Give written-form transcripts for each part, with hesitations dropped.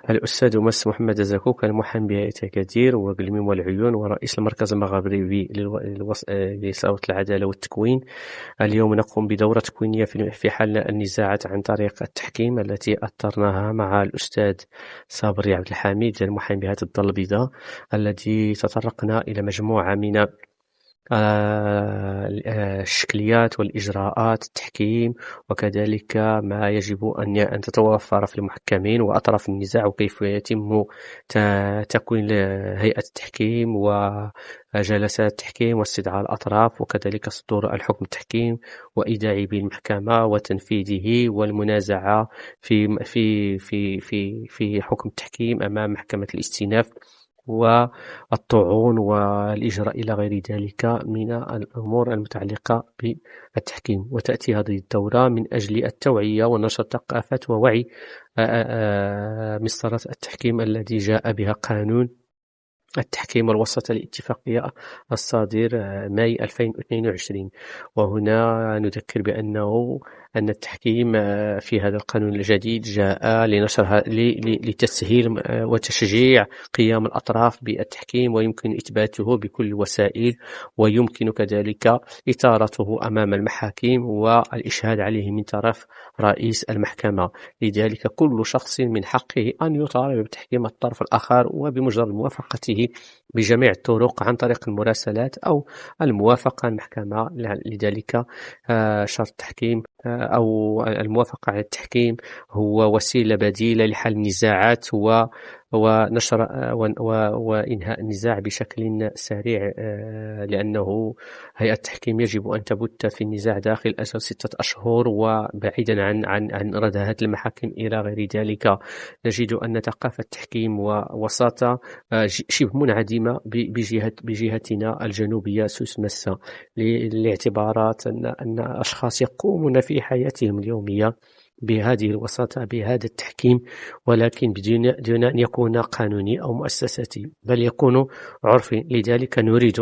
الأستاذ محمد زكوك، المحامي بهيئة أكادير وقلميم والعيون ورئيس المركز المغربي لصوت العدالة والتكوين. اليوم نقوم بدورة تكوينية في حل النزاعات عن طريق التحكيم التي أثرناها مع الأستاذ صابري عبد الحميد المحامي بهيئة الدار البيضاء، الذي تطرقنا إلى مجموعة من الشكليات والإجراءات التحكيم، وكذلك ما يجب أن تتوفر في المحكمين وأطراف النزاع، وكيف يتم تكوين هيئة التحكيم وجلسات التحكيم واستدعاء الأطراف، وكذلك صدور الحكم التحكيم وإيداعه بالمحكمة وتنفيذه والمنازعة في حكم التحكيم أمام محكمة الاستئناف والطعون والإجراء إلى غير ذلك من الأمور المتعلقة بالتحكيم. وتأتي هذه الدورة من أجل التوعية ونشر ثقافة ووعي مسطرة التحكيم الذي جاء بها قانون التحكيم الوسط الاتفاقية الصادر ماي 2022. وهنا نذكر أن التحكيم في هذا القانون الجديد جاء لتسهيل وتشجيع قيام الأطراف بالتحكيم، ويمكن إثباته بكل الوسائل، ويمكن كذلك إثارته أمام المحاكم والإشهاد عليه من طرف رئيس المحكمة. لذلك كل شخص من حقه أن يطالب بتحكيم الطرف الآخر، وبمجرد موافقته بجميع الطرق عن طريق المراسلات أو الموافقة المحكمة. لذلك شرط التحكيم أو الموافقة على التحكيم هو وسيلة بديلة لحل النزاعات ونشر وإنهاء النزاع بشكل سريع، لأنه هيئة التحكيم يجب أن تبت في النزاع داخل أجل 6 أشهر، وبعيدا عن ردهات المحاكم إلى غير ذلك. نجد أن ثقافة التحكيم ووساطة شبه منعدمة بجهتنا الجنوبية سوس مسا، لاعتبارات أن أشخاص يقومون في حياتهم اليومية بهذه الوساطة بهذا التحكيم، ولكن دون أن يكون قانوني أو مؤسساتي، بل يكون عرفي. لذلك نريد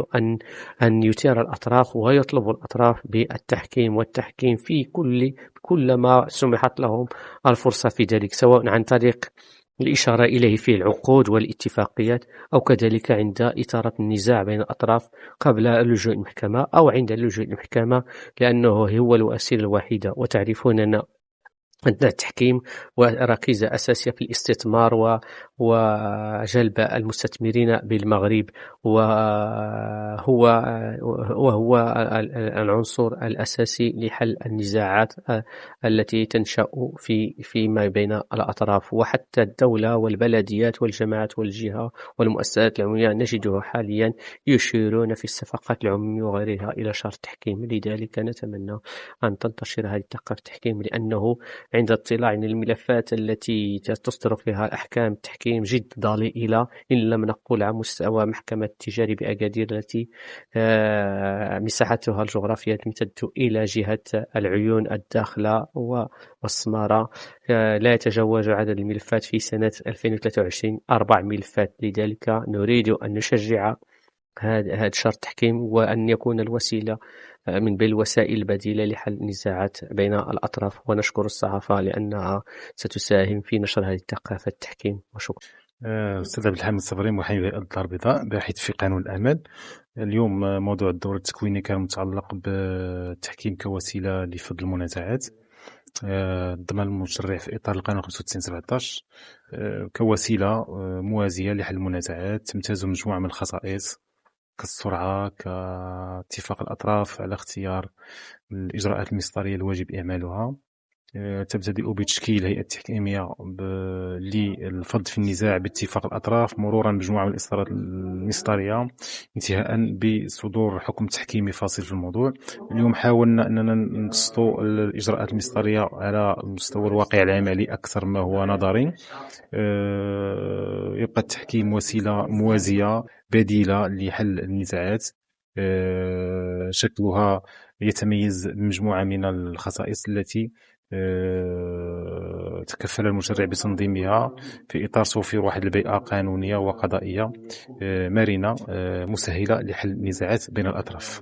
أن يثير الأطراف ويطلب الأطراف بالتحكيم والتحكيم في كل ما سمحت لهم الفرصة في ذلك، سواء عن طريق الإشارة إليه في العقود والاتفاقيات، أو كذلك عند إثارة النزاع بين الأطراف قبل اللجوء المحكمة أو عند اللجوء المحكمة، لأنه هو الوسيلة الوحيدة. وتعرفون أن التحكيم وركيزة أساسية في الاستثمار وجلب المستثمرين بالمغرب، وهو العنصر الأساسي لحل النزاعات التي تنشأ فيما بين الأطراف. وحتى الدولة والبلديات والجماعات والجهة والمؤسسات العمومية نجدها حاليا يشيرون في الصفقات العمومية وغيرها إلى شرط التحكيم. لذلك نتمنى أن تنتشر هذه ثقافة التحكيم، لأنه عند اطلاع على الملفات التي تصدر فيها الأحكام التحكيم جد ضئيلة، إن لم نقل على مستوى محكمة التجاري بأكادير التي مساحتها الجغرافية تمتد إلى جهة العيون الداخلة والسمارة. لا يتجاوز عدد الملفات في سنة 2023 4 ملفات. لذلك نريد أن نشجع هذا شرط التحكيم، وأن يكون الوسيلة من بين الوسائل البديلة لحل النزاعات بين الأطراف. ونشكر الصحافة لأنها ستساهم في نشر هذه الثقافة التحكيم. وشكرا. أستاذ عبد الحميد صبري، محامي بهيئة الدار البيضاء، باحث في قانون الأعمال. اليوم موضوع الدورة التكوينية كان متعلق بالتحكيم كوسيلة لفض المنازعات ضمن المشرع في إطار القانون 95/17 كوسيلة موازية لحل المنازعات، تمتاز مجموعة من الخصائص كالسرعة، كاتفاق الأطراف على اختيار الإجراءات المسطرية الواجب إعمالها، تبتدئ بتشكيل هيئة تحكيمية للفض في النزاع باتفاق الأطراف، مرورا بمجموعة من الإصدارات المسطرية، انتهاء بصدور حكم تحكيمي فاصل في الموضوع. اليوم حاولنا أننا نبسط الإجراءات المسطرية على مستوى الواقع العملي أكثر ما هو نظري. يبقى التحكيم وسيلة موازية بديلة لحل النزاعات، شكلها يتميز بمجموعة من الخصائص التي تكفل المشرع بتنظيمها في إطار توفير واحد البيئة قانونية وقضائية مرنة مسهلة لحل النزاعات بين الأطراف.